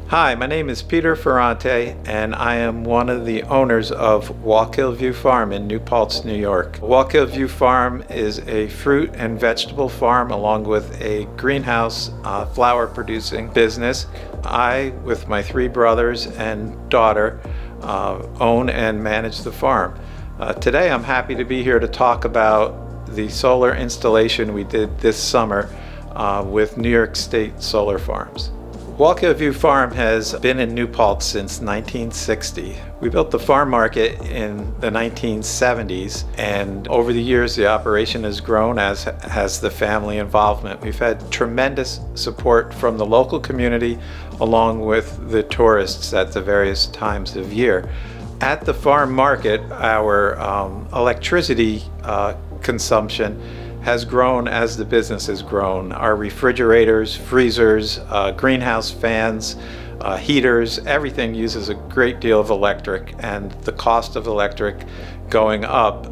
Hi, my name is Peter Ferrante, and I am one of the owners of Wallkill View Farm in New Paltz, New York. Wallkill View Farm is a fruit and vegetable farm along with a greenhouse flower producing business. I, with my three brothers and daughter, own and manage the farm. Today I'm happy to be here to talk about the solar installation we did this summer with New York State Solar Farms. Wallkill View Farm has been in New Paltz since 1960. We built the farm market in the 1970s, and over the years the operation has grown, as has the family involvement. We've had tremendous support from the local community along with the tourists at the various times of year. At the farm market, our electricity consumption has grown as the business has grown. Our refrigerators, freezers, greenhouse fans, heaters, everything uses a great deal of electric, and the cost of electric going up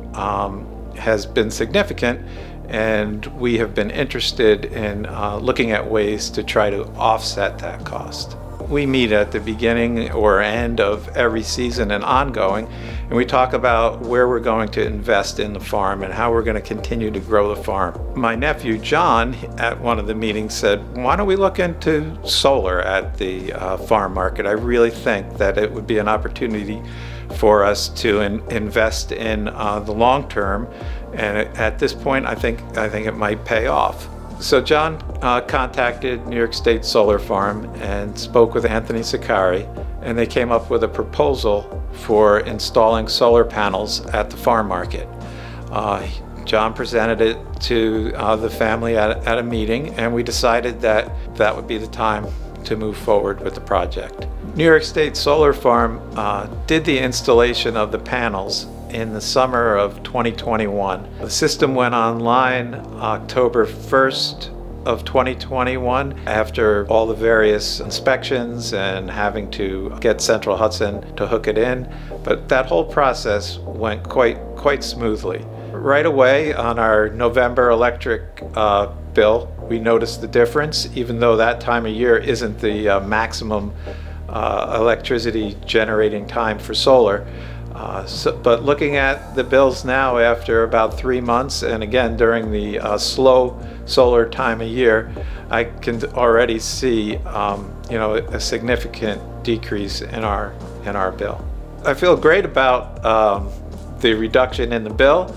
has been significant, and we have been interested in looking at ways to try to offset that cost. We meet at the beginning or end of every season and ongoing, and we talk about where we're going to invest in the farm and how we're going to continue to grow the farm. My nephew John at one of the meetings said, why don't we look into solar at the farm market? I really think that it would be an opportunity for us to invest in the long term, and at this point I think it might pay off. So John contacted New York State Solar Farm and spoke with Anthony Sakari, and they came up with a proposal for installing solar panels at the farm market. John presented it to the family at a meeting, and we decided that that would be the time to move forward with the project. New York State Solar Farm did the installation of the panels in the summer of 2021. The system went online October 1st of 2021 after all the various inspections and having to get Central Hudson to hook it in, but that whole process went quite smoothly. Right away on our November electric bill, we noticed the difference, even though that time of year isn't the maximum electricity generating time for solar. But looking at the bills now after about 3 months, and again during the slow solar time of year, I can already see a significant decrease in our bill. I feel great about the reduction in the bill,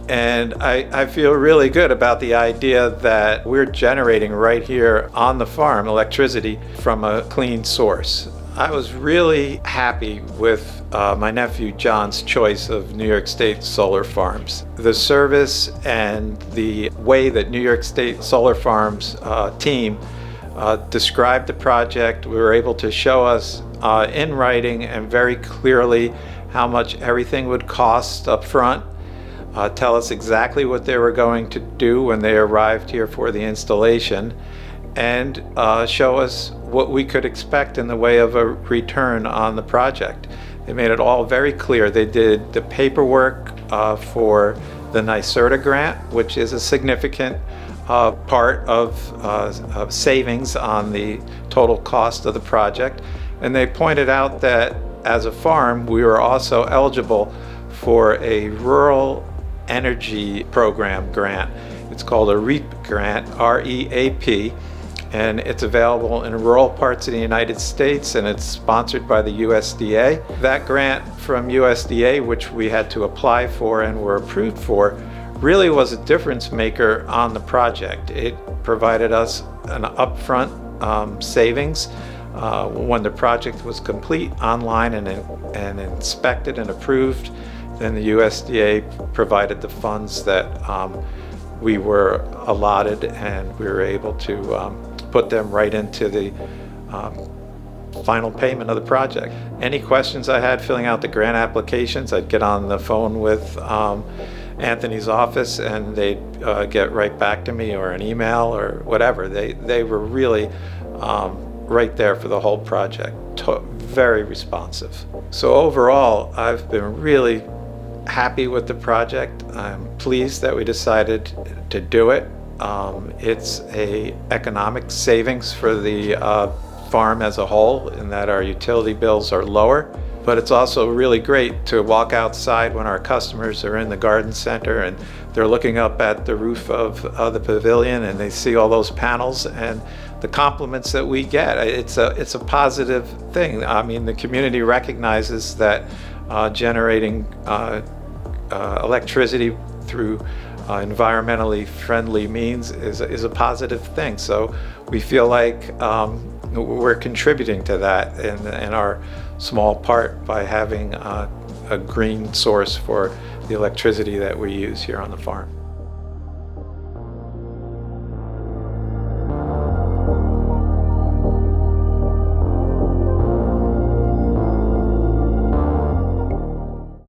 and I feel really good about the idea that we're generating right here on the farm electricity from a clean source. I was really happy with my nephew John's choice of New York State Solar Farms. The service and the way that New York State Solar Farms team described the project, we were able to show us in writing and very clearly how much everything would cost up front, tell us exactly what they were going to do when they arrived here for the installation, and show us what we could expect in the way of a return on the project. They made it all very clear. They did the paperwork for the NYSERDA grant, which is a significant part of savings on the total cost of the project. And they pointed out that as a farm, we were also eligible for a rural energy program grant. It's called a REAP grant, R-E-A-P. And it's available in rural parts of the United States, and it's sponsored by the USDA. That grant from USDA, which we had to apply for and were approved for, really was a difference maker on the project. It provided us an upfront savings when the project was complete, online and inspected and approved. Then the USDA provided the funds that we were allotted, and we were able to put them right into the final payment of the project. Any questions I had filling out the grant applications, I'd get on the phone with Anthony's office, and they'd get right back to me, or an email or whatever. They were really right there for the whole project. Very responsive. So overall, I've been really happy with the project. I'm pleased that we decided to do it. It's a economic savings for the farm as a whole in that our utility bills are lower. But it's also really great to walk outside when our customers are in the garden center and they're looking up at the roof of the pavilion and they see all those panels and the compliments that we get. It's a positive thing. I mean, the community recognizes that generating electricity through environmentally friendly means is a positive thing. So we feel like we're contributing to that in our small part by having a green source for the electricity that we use here on the farm.